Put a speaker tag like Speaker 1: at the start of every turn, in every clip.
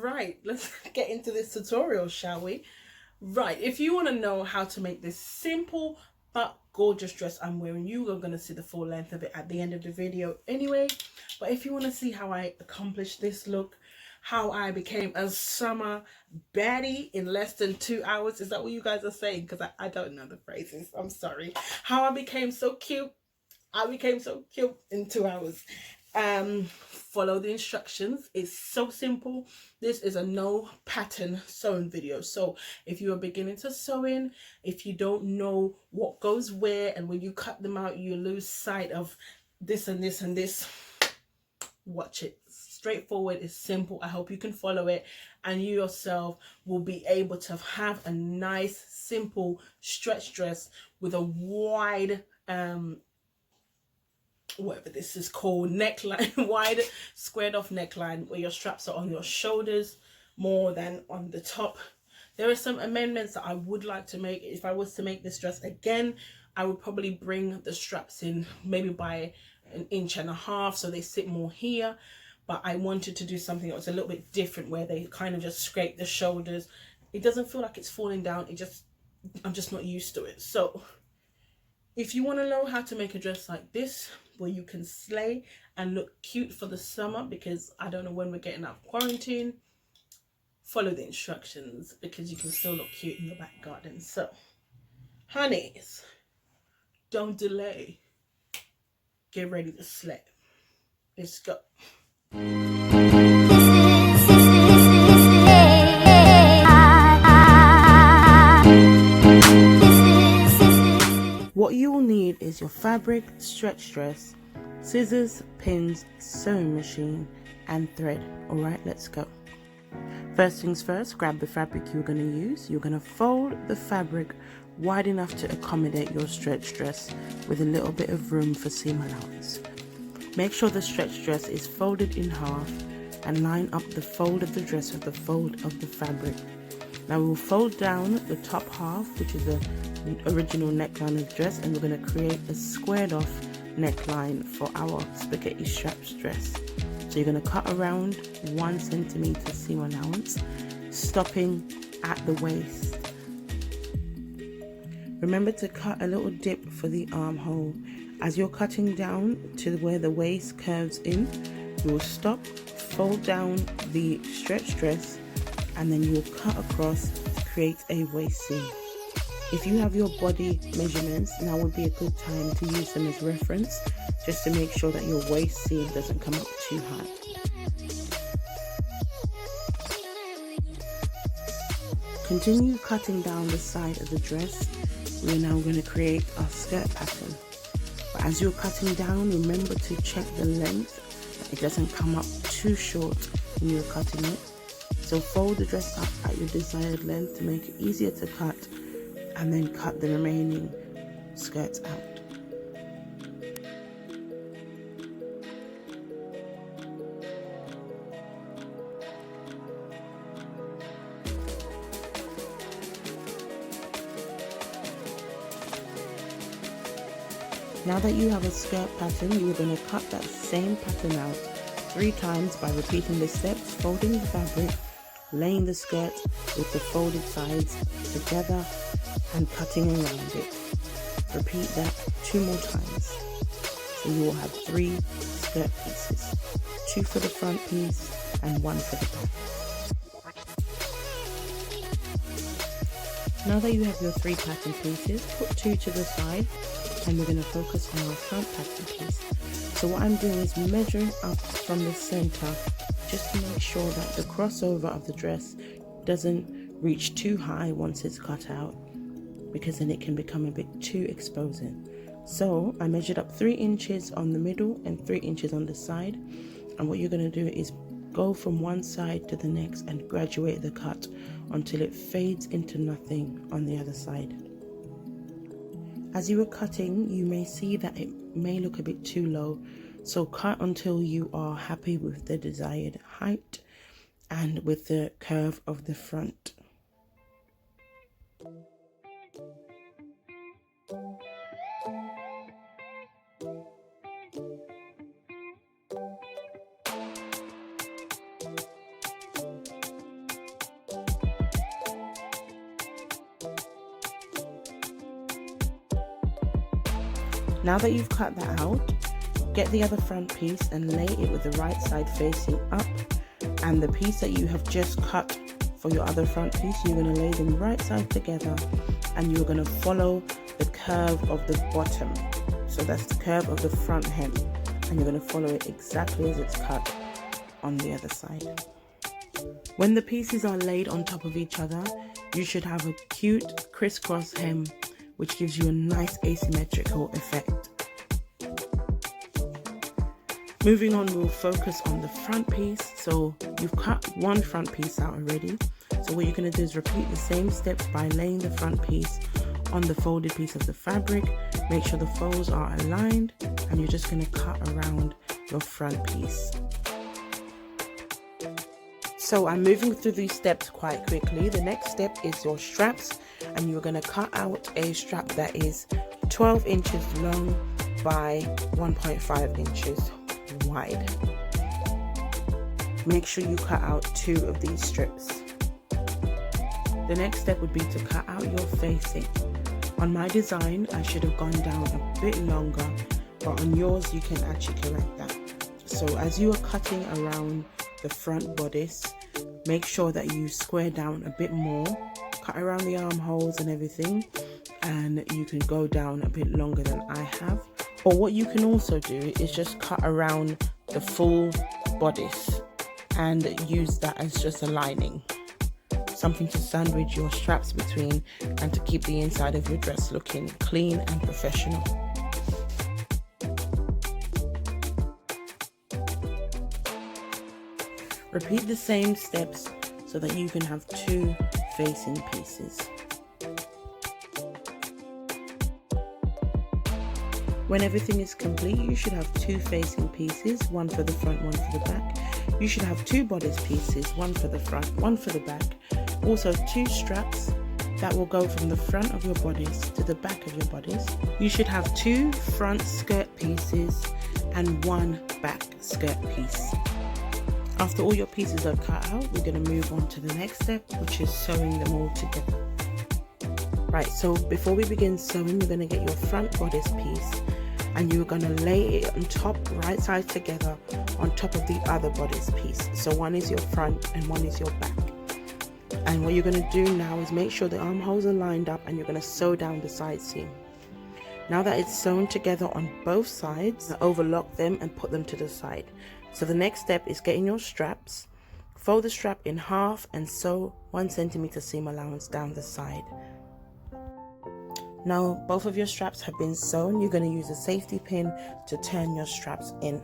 Speaker 1: Right, let's get into this tutorial, shall we? Right, if you want to know how to make this simple but gorgeous dress I'm wearing, you are going to see the full length of it at the end of the video anyway. But if you want to see how I accomplished this look, how I became a summer baddie in less than 2 hours, is that what you guys are saying? Because I don't know the phrases, I'm sorry. How I became so cute. I became so cute in 2 hours. Follow the instructions. It's so simple. This is a no pattern sewing video, so if you are beginning to sewing, if you don't know what goes where, and when you cut them out you lose sight of this and this and this, watch it. Straightforward, it's simple. I hope you can follow it and you yourself will be able to have a nice simple stretch dress with a wide whatever this is called, neckline, wide squared off neckline, where your straps are on your shoulders more than on the top. There are some amendments that I would like to make. If I was to make this dress again, I would probably bring the straps in maybe by 1.5 inches so they sit more here, but I wanted to do something that was a little bit different where they kind of just scrape the shoulders. It doesn't feel like it's falling down. I'm just not used to it. So if you want to know how to make a dress like this where you can slay and look cute for the summer, because I don't know when we're getting out of quarantine, follow the instructions because you can still look cute in your back garden. So honeys, don't delay, get ready to slay. Let's go. What you will need is your fabric, stretch dress, scissors, pins, sewing machine and thread. Alright, let's go. First things first, grab the fabric you're going to use. You're going to fold the fabric wide enough to accommodate your stretch dress with a little bit of room for seam allowance. Make sure the stretch dress is folded in half and line up the fold of the dress with the fold of the fabric. Now we'll fold down the top half, which is the original neckline of the dress, and we're going to create a squared off neckline for our spaghetti straps dress. So you're going to cut around 1 centimeter seam allowance, stopping at the waist. Remember to cut a little dip for the armhole. As you're cutting down to where the waist curves in, you will stop, fold down the stretch dress, and then you'll cut across to create a waist seam. If you have your body measurements, now would be a good time to use them as reference, just to make sure that your waist seam doesn't come up too high. Continue cutting down the side of the dress. We're now going to create our skirt pattern. But as you're cutting down, remember to check the length. It doesn't come up too short when you're cutting it. So fold the dress up at your desired length to make it easier to cut, and then cut the remaining skirts out. Now that you have a skirt pattern, you're going to cut that same pattern out 3 times by repeating the steps, folding the fabric, laying the skirt with the folded sides together and cutting around it. Repeat that 2 more times. So you will have 3 skirt pieces, 2 for the front piece and 1 for the back. Now that you have your 3 pattern pieces, put 2 to the side, and we're going to focus on our front pattern piece. So what I'm doing is measuring up from the center just to make sure that the crossover of the dress doesn't reach too high once it's cut out, because then it can become a bit too exposing. So I measured up 3 inches on the middle and 3 inches on the side, and what you're going to do is go from one side to the next and graduate the cut until it fades into nothing on the other side. As you are cutting, you may see that it may look a bit too low, so cut until you are happy with the desired height and with the curve of the front. Now that you've cut that out, get the other front piece and lay it with the right side facing up, and the piece that you have just cut for your other front piece, you're going to lay them right side together, and you're going to follow the curve of the bottom. So that's the curve of the front hem, and you're going to follow it exactly as it's cut on the other side. When the pieces are laid on top of each other, you should have a cute crisscross hem, which gives you a nice asymmetrical effect. Moving on, we'll focus on the front piece. So you've cut one front piece out already. So what you're going to do is repeat the same steps by laying the front piece on the folded piece of the fabric. Make sure the folds are aligned, and you're just going to cut around your front piece. So I'm moving through these steps quite quickly. The next step is your straps, and you're going to cut out a strap that is 12 inches long by 1.5 inches wide. Make sure you cut out 2 of these strips. The next step would be to cut out your facing. On my design, I should have gone down a bit longer, but on yours you can actually correct that. So as you are cutting around the front bodice, make sure that you square down a bit more, cut around the armholes and everything, and you can go down a bit longer than I have. Or what you can also do is just cut around the full bodice and use that as just a lining, something to sandwich your straps between and to keep the inside of your dress looking clean and professional. Repeat the same steps so that you can have 2 facing pieces. When everything is complete, you should have 2 facing pieces, one for the front, one for the back. You should have 2 bodice pieces, one for the front, one for the back. Also 2 straps that will go from the front of your bodice to the back of your bodice. You should have 2 front skirt pieces and 1 back skirt piece. After all your pieces are cut out, we're going to move on to the next step, which is sewing them all together. Right, so before we begin sewing, you're going to get your front bodice piece, and you're going to lay it on top, right sides together, on top of the other bodice piece. So one is your front and one is your back. And what you're going to do now is make sure the armholes are lined up, and you're going to sew down the side seam. Now that it's sewn together on both sides, overlock them and put them to the side. So the next step is getting your straps, fold the strap in half and sew 1 centimeter seam allowance down the side. Now both of your straps have been sewn. You're going to use a safety pin to turn your straps in.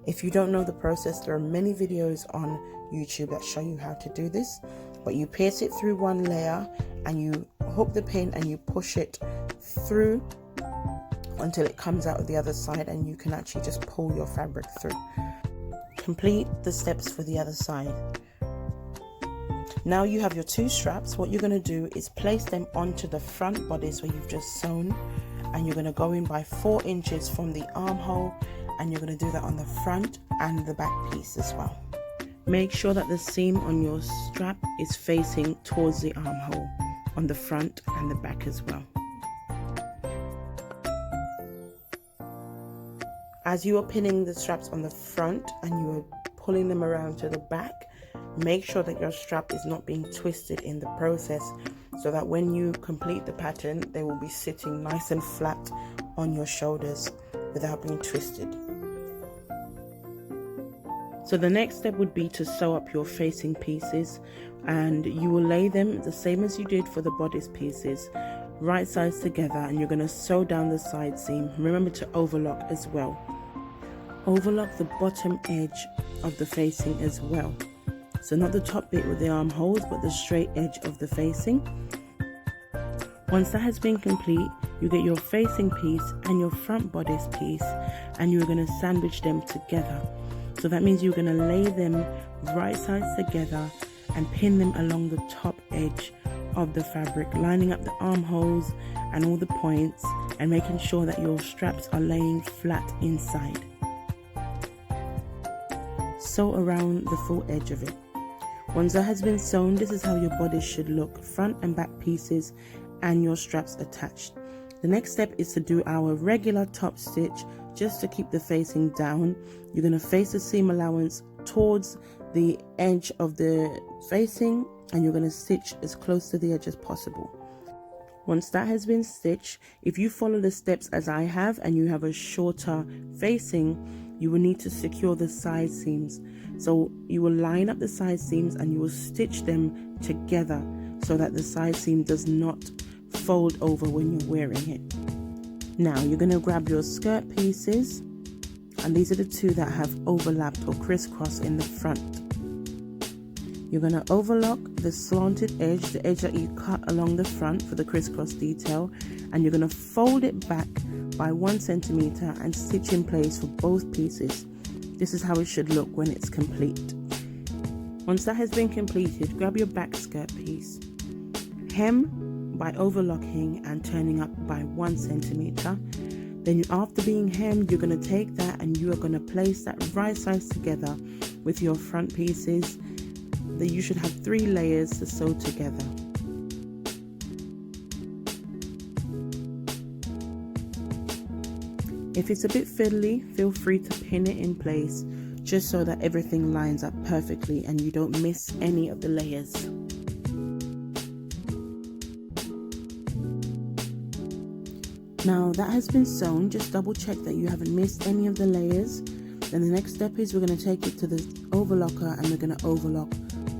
Speaker 1: If you don't know the process, there are many videos on YouTube that show you how to do this, but you pierce it through one layer and you hook the pin and you push it through until it comes out of the other side, and you can actually just pull your fabric through. Complete the steps for the other side. Now you have your 2 straps. What you're going to do is place them onto the front bodice where you've just sewn, and you're going to go in by 4 inches from the armhole, and you're going to do that on the front and the back piece as well. Make sure that the seam on your strap is facing towards the armhole on the front and the back as well. As you are pinning the straps on the front and you are pulling them around to the back, make sure that your strap is not being twisted in the process, so that when you complete the pattern, they will be sitting nice and flat on your shoulders without being twisted. So the next step would be to sew up your facing pieces, and you will lay them the same as you did for the bodice pieces, right sides together, and you're going to sew down the side seam. Remember to overlock as well. Overlock the bottom edge of the facing as well. So not the top bit with the armholes, but the straight edge of the facing. Once that has been complete, you get your facing piece and your front bodice piece, and you're going to sandwich them together. So that means you're going to lay them right sides together and pin them along the top edge of the fabric, lining up the armholes and all the points, and making sure that your straps are laying flat inside. Sew around the full edge of it. Once that has been sewn, this is how your bodice should look, front and back pieces and your straps attached. The next step is to do our regular top stitch just to keep the facing down. You're going to face the seam allowance towards the edge of the facing and you're going to stitch as close to the edge as possible. Once that has been stitched, if you follow the steps as I have and you have a shorter facing, you will need to secure the side seams. So you will line up the side seams and you will stitch them together so that the side seam does not fold over when you're wearing it. Now you're going to grab your skirt pieces, and these are the two that have overlapped or crisscrossed in the front. You're going to overlock the slanted edge, the edge that you cut along the front for the crisscross detail, and you're going to fold it back by 1 centimeter and stitch in place for both pieces. This is how it should look when it's complete. Once that has been completed, grab your back skirt piece, hem by overlocking and turning up by 1 centimeter. Then after being hemmed, you're going to take that and you are going to place that right sides together with your front pieces. That you should have 3 layers to sew together. If it's a bit fiddly, feel free to pin it in place just so that everything lines up perfectly and you don't miss any of the layers. Now that has been sewn, just double check that you haven't missed any of the layers. Then the next step is we're going to take it to the overlocker and we're going to overlock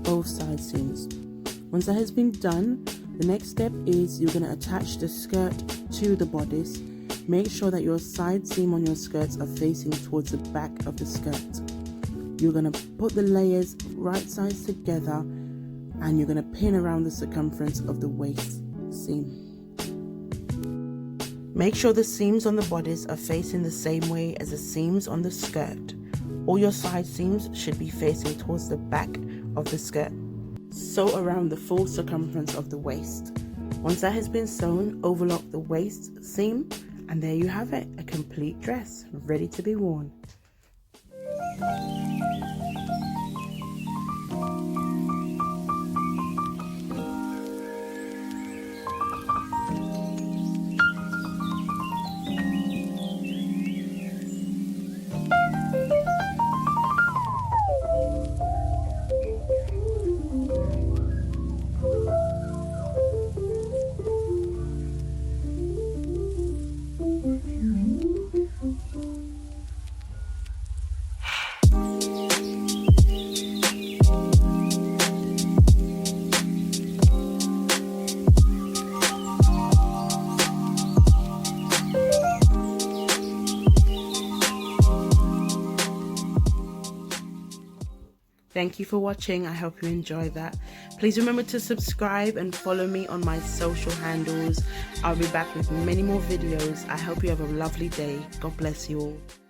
Speaker 1: both side seams. Once that has been done, the next step is you're going to attach the skirt to the bodice. Make sure that your side seam on your skirts are facing towards the back of the skirt. You're going to put the layers right sides together and you're going to pin around the circumference of the waist seam. Make sure the seams on the bodice are facing the same way as the seams on the skirt. All your side seams should be facing towards the back of the skirt. Sew around the full circumference of the waist. Once that has been sewn, overlock the waist seam, and there you have it, a complete dress ready to be worn. Thank you for watching. I hope you enjoyed that. Please remember to subscribe and follow me on my social handles. I'll be back with many more videos. I hope you have a lovely day. God bless you all.